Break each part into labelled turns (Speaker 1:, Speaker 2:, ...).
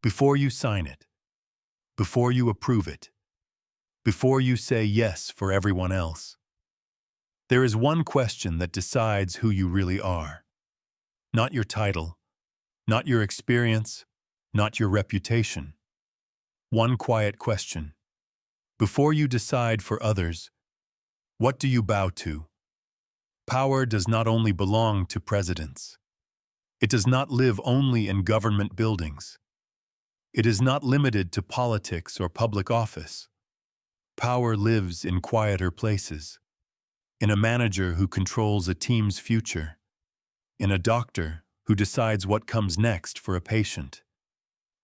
Speaker 1: Before you sign it, before you approve it, before you say yes for everyone else, there is one question that decides who you really are. Not your title, not your experience, not your reputation. One quiet question. Before you decide for others, what do you bow to? Power does not only belong to presidents. It does not live only in government buildings. It is not limited to politics or public office. Power lives in quieter places. In a manager who controls a team's future. In a doctor who decides what comes next for a patient.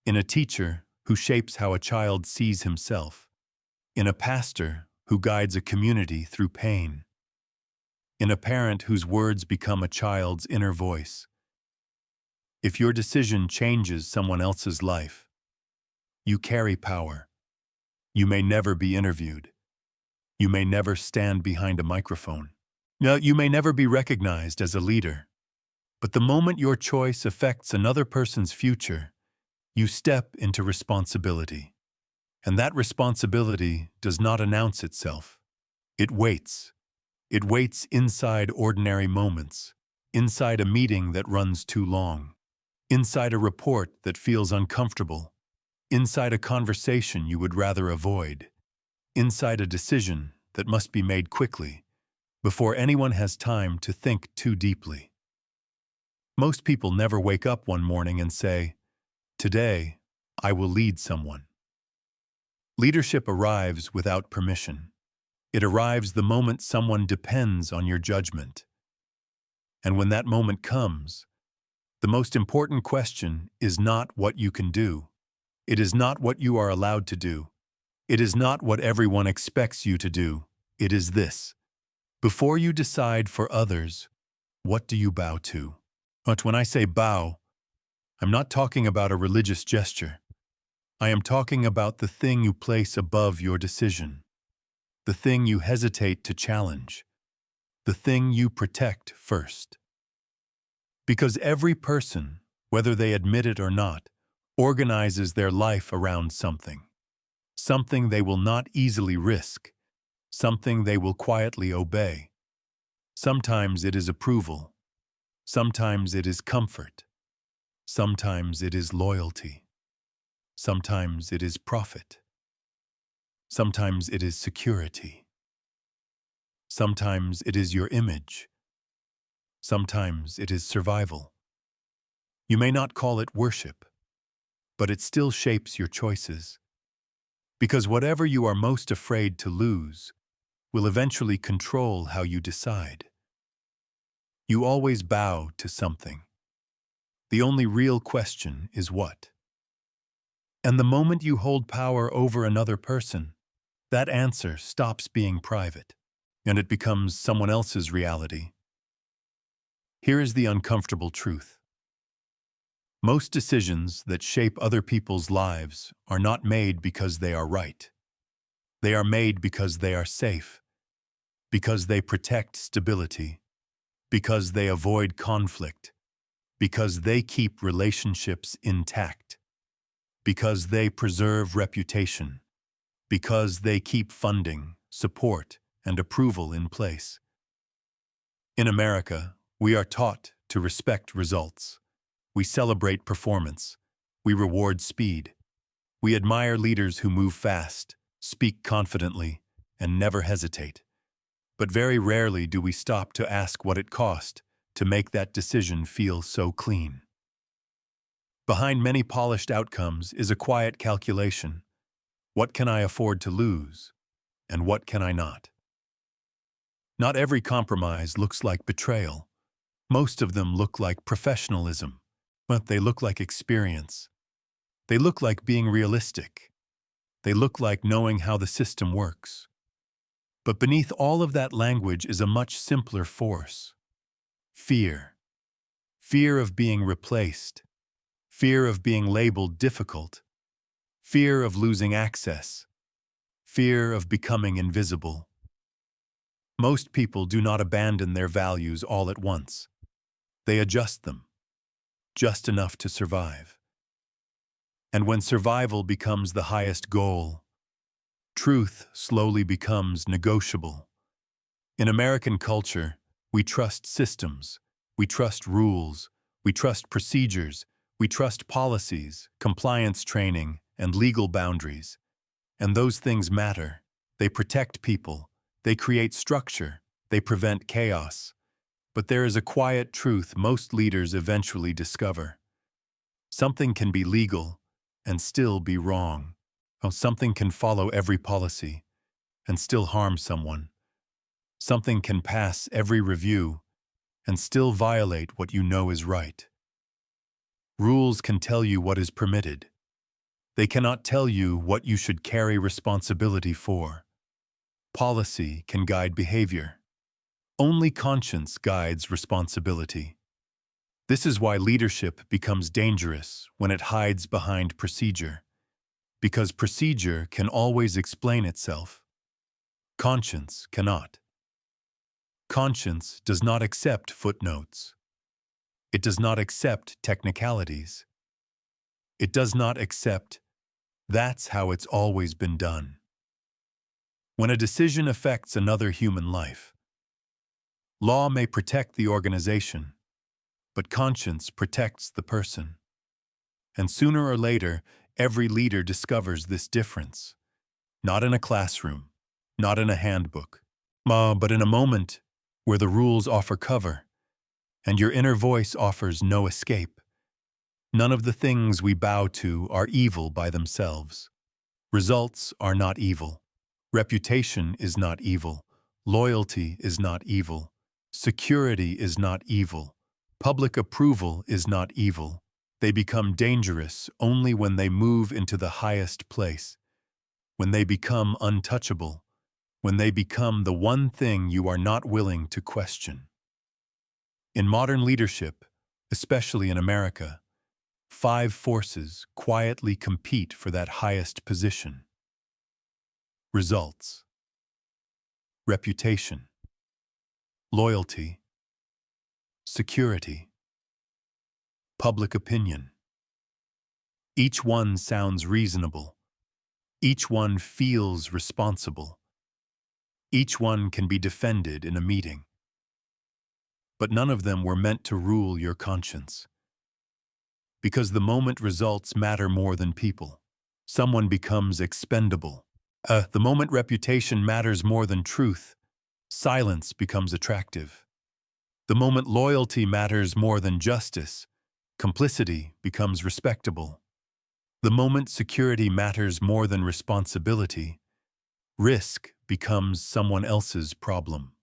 Speaker 1: In a teacher who shapes how a child sees himself. In a pastor who guides a community through pain. In a parent whose words become a child's inner voice. If your decision changes someone else's life, you carry power. You may never be interviewed. You may never stand behind a microphone. No, you may never be recognized as a leader. But the moment your choice affects another person's future, you step into responsibility. And that responsibility does not announce itself. It waits. It waits inside ordinary moments, inside a meeting that runs too long, inside a report that feels uncomfortable, inside a conversation you would rather avoid, inside a decision that must be made quickly, before anyone has time to think too deeply. Most people never wake up one morning and say, "Today, I will lead someone." Leadership arrives without permission. It arrives the moment someone depends on your judgment. And when that moment comes, the most important question is not what you can do. It is not what you are allowed to do. It is not what everyone expects you to do. It is this. Before you decide for others, what do you bow to? But when I say bow, I'm not talking about a religious gesture. I am talking about the thing you place above your decision, the thing you hesitate to challenge, the thing you protect first. Because every person, whether they admit it or not, organizes their life around something. Something they will not easily risk, something they will quietly obey. Sometimes it is approval, sometimes it is comfort, sometimes it is loyalty, sometimes it is profit, sometimes it is security, sometimes it is your image, sometimes it is survival. You may not call it worship, but it still shapes your choices. Because whatever you are most afraid to lose will eventually control how you decide. You always bow to something. The only real question is what. And the moment you hold power over another person, that answer stops being private, and it becomes someone else's reality. Here is the uncomfortable truth. Most decisions that shape other people's lives are not made because they are right. They are made because they are safe, because they protect stability, because they avoid conflict, because they keep relationships intact, because they preserve reputation, because they keep funding, support, and approval in place. In America, we are taught to respect results. We celebrate performance. We reward speed. We admire leaders who move fast, speak confidently, and never hesitate. But very rarely do we stop to ask what it cost to make that decision feel so clean. Behind many polished outcomes is a quiet calculation. What can I afford to lose, and what can I not? Not every compromise looks like betrayal. Most of them look like professionalism. But they look like experience. They look like being realistic. They look like knowing how the system works. But beneath all of that language is a much simpler force. Fear. Fear of being replaced. Fear of being labeled difficult. Fear of losing access. Fear of becoming invisible. Most people do not abandon their values all at once. They adjust them. Just enough to survive. And when survival becomes the highest goal, truth slowly becomes negotiable. In American culture, we trust systems, we trust rules, we trust procedures, we trust policies, compliance training, and legal boundaries. And those things matter. They protect people, they create structure, they prevent chaos. But there is a quiet truth most leaders eventually discover. Something can be legal and still be wrong. Something can follow every policy and still harm someone. Something can pass every review and still violate what you know is right. Rules can tell you what is permitted. They cannot tell you what you should carry responsibility for. Policy can guide behavior. Only conscience guides responsibility. This is why leadership becomes dangerous when it hides behind procedure. Because procedure can always explain itself. Conscience cannot. Conscience does not accept footnotes. It does not accept technicalities. It does not accept, "That's how it's always been done." When a decision affects another human life, law may protect the organization, but conscience protects the person. And sooner or later, every leader discovers this difference. Not in a classroom, not in a handbook, but in a moment where the rules offer cover, and your inner voice offers no escape. None of the things we bow to are evil by themselves. Results are not evil. Reputation is not evil. Loyalty is not evil. Security is not evil. Public approval is not evil. They become dangerous only when they move into the highest place, when they become untouchable, when they become the one thing you are not willing to question. In modern leadership, especially in America, 5 forces quietly compete for that highest position. Results, reputation, loyalty, security, public opinion. Each one sounds reasonable. Each one feels responsible. Each one can be defended in a meeting. But none of them were meant to rule your conscience. Because the moment results matter more than people. Someone becomes expendable. The moment reputation matters more than truth, silence becomes attractive. The moment loyalty matters more than justice, complicity becomes respectable. The moment security matters more than responsibility, risk becomes someone else's problem.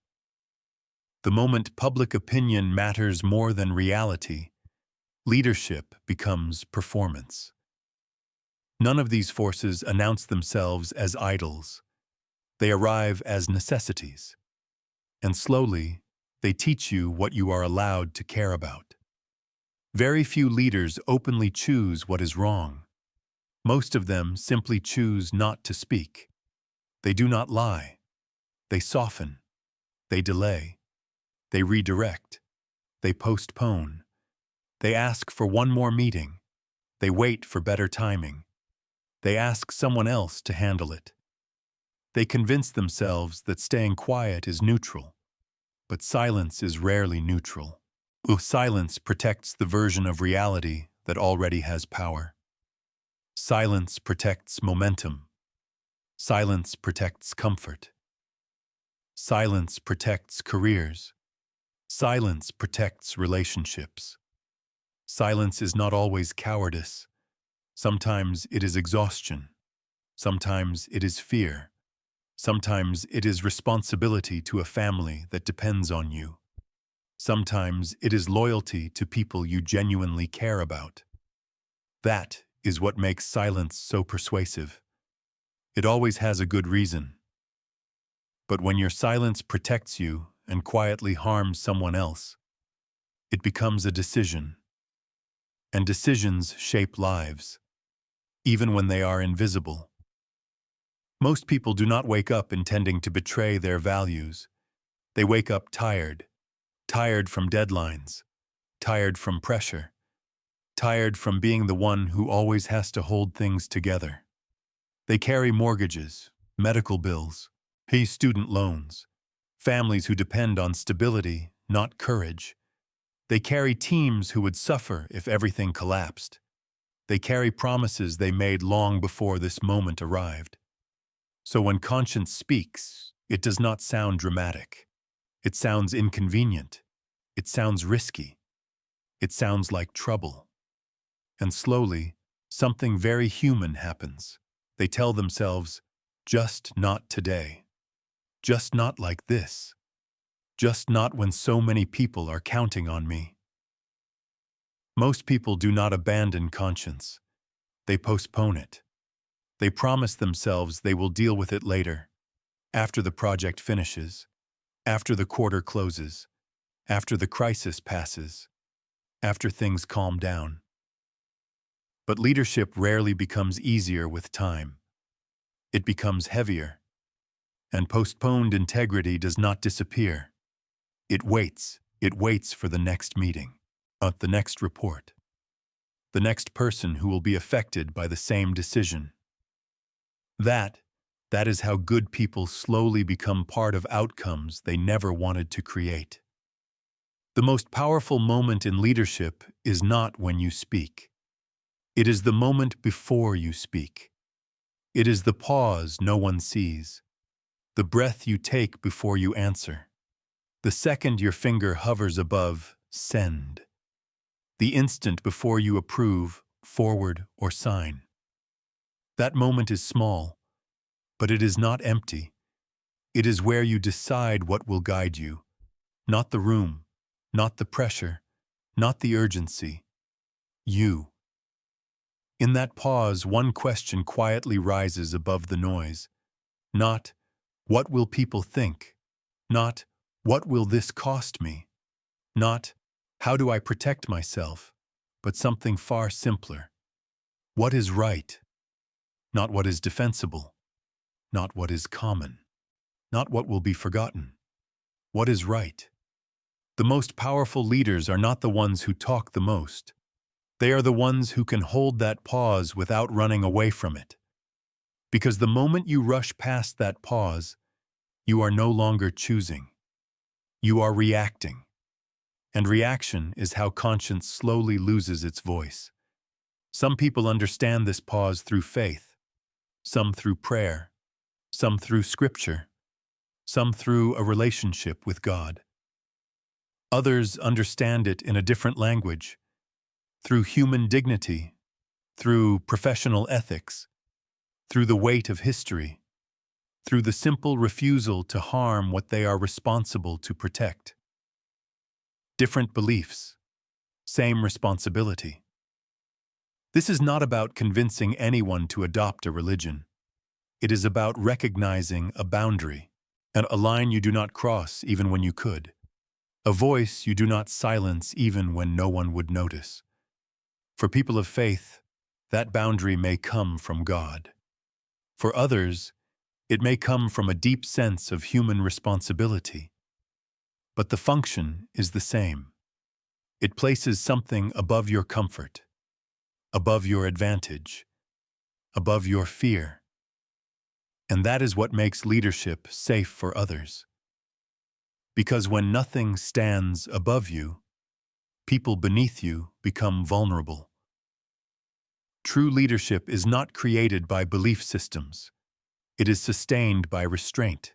Speaker 1: The moment public opinion matters more than reality, leadership becomes performance. None of these forces announce themselves as idols. They arrive as necessities. And slowly, they teach you what you are allowed to care about. Very few leaders openly choose what is wrong. Most of them simply choose not to speak. They do not lie. They soften. They delay. They redirect. They postpone. They ask for one more meeting. They wait for better timing. They ask someone else to handle it. They convince themselves that staying quiet is neutral. But silence is rarely neutral. Silence protects the version of reality that already has power. Silence protects momentum. Silence protects comfort. Silence protects careers. Silence protects relationships. Silence is not always cowardice. Sometimes it is exhaustion. Sometimes it is fear. Sometimes it is responsibility to a family that depends on you. Sometimes it is loyalty to people you genuinely care about. That is what makes silence so persuasive. It always has a good reason. But when your silence protects you and quietly harms someone else, it becomes a decision. And decisions shape lives, even when they are invisible. Most people do not wake up intending to betray their values. They wake up tired from deadlines, tired from pressure, tired from being the one who always has to hold things together. They carry mortgages, medical bills, pay student loans, families who depend on stability, not courage. They carry teams who would suffer if everything collapsed. They carry promises they made long before this moment arrived. So when conscience speaks, it does not sound dramatic. It sounds inconvenient. It sounds risky. It sounds like trouble. And slowly, something very human happens. They tell themselves, just not today. Just not like this. Just not when so many people are counting on me. Most people do not abandon conscience. They postpone it. They promise themselves they will deal with it later, after the project finishes, after the quarter closes, after the crisis passes, after things calm down. But leadership rarely becomes easier with time. It becomes heavier. And postponed integrity does not disappear. It waits for the next meeting, the next report, the next person who will be affected by the same decision. That is how good people slowly become part of outcomes they never wanted to create. The most powerful moment in leadership is not when you speak. It is the moment before you speak. It is the pause no one sees, the breath you take before you answer, the second your finger hovers above send, the instant before you approve, forward, or sign. That moment is small, but it is not empty. It is where you decide what will guide you, not the room, not the pressure, not the urgency. You. In that pause, one question quietly rises above the noise. Not, what will people think? Not, what will this cost me? Not, how do I protect myself? But something far simpler. What is right? Not what is defensible. Not what is common. Not what will be forgotten. What is right? The most powerful leaders are not the ones who talk the most. They are the ones who can hold that pause without running away from it. Because the moment you rush past that pause, you are no longer choosing. You are reacting. And reaction is how conscience slowly loses its voice. Some people understand this pause through faith, some through prayer, some through scripture, some through a relationship with God. Others understand it in a different language, through human dignity, through professional ethics, through the weight of history, through the simple refusal to harm what they are responsible to protect. Different beliefs, same responsibility. This is not about convincing anyone to adopt a religion. It is about recognizing a boundary, and a line you do not cross even when you could, a voice you do not silence even when no one would notice. For people of faith, that boundary may come from God. For others, it may come from a deep sense of human responsibility. But the function is the same. It places something above your comfort, above your advantage, above your fear. And that is what makes leadership safe for others. Because when nothing stands above you, people beneath you become vulnerable. True leadership is not created by belief systems. It is sustained by restraint,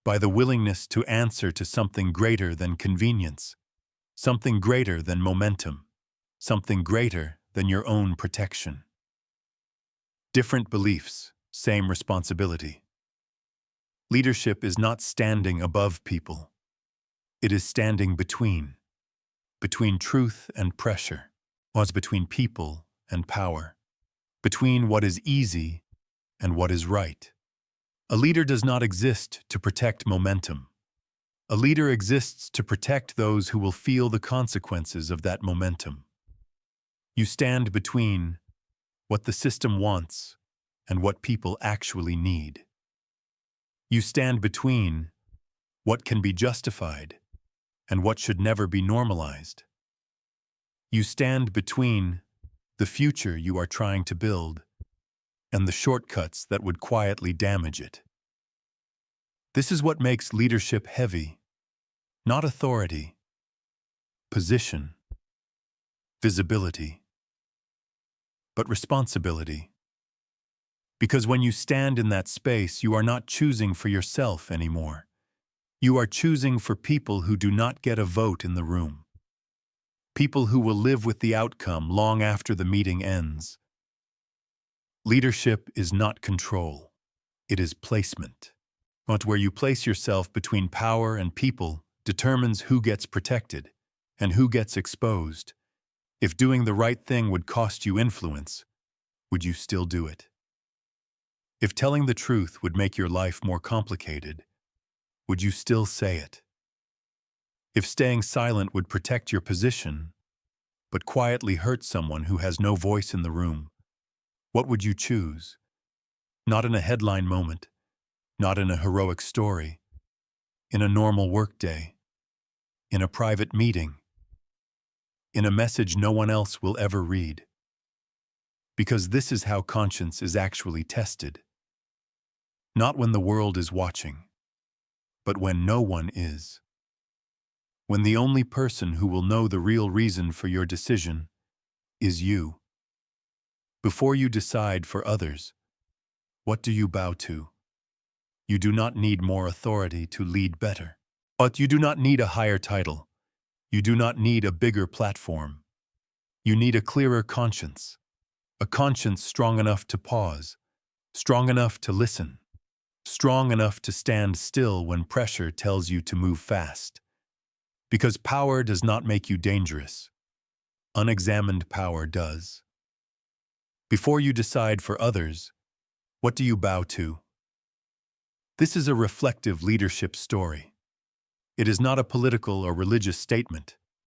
Speaker 1: by the willingness to answer to something greater than convenience, something greater than momentum, something greater than your own protection. Different beliefs, same responsibility. Leadership is not standing above people. It is standing between truth and pressure, was between people and power, between what is easy and what is right. A leader does not exist to protect momentum. A leader exists to protect those who will feel the consequences of that momentum. You stand between what the system wants and what people actually need. You stand between what can be justified and what should never be normalized. You stand between the future you are trying to build and the shortcuts that would quietly damage it. This is what makes leadership heavy, not authority, position, visibility, but responsibility. Because when you stand in that space, you are not choosing for yourself anymore. You are choosing for people who do not get a vote in the room. People who will live with the outcome long after the meeting ends. Leadership is not control. It is placement. But where you place yourself between power and people determines who gets protected and who gets exposed. If doing the right thing would cost you influence, would you still do it? If telling the truth would make your life more complicated, would you still say it? If staying silent would protect your position, but quietly hurt someone who has no voice in the room, what would you choose? Not in a headline moment, not in a heroic story, in a normal workday, in a private meeting, in a message no one else will ever read. Because this is how conscience is actually tested. Not when the world is watching, but when no one is. When the only person who will know the real reason for your decision is you. Before you decide for others, what do you bow to? You do not need more authority to lead better. But you do not need a higher title. You do not need a bigger platform. You need a clearer conscience. A conscience strong enough to pause, strong enough to listen, strong enough to stand still when pressure tells you to move fast. Because power does not make you dangerous. Unexamined power does. Before you decide for others, what do you bow to? This is a reflective leadership story. It is not a political or religious statement.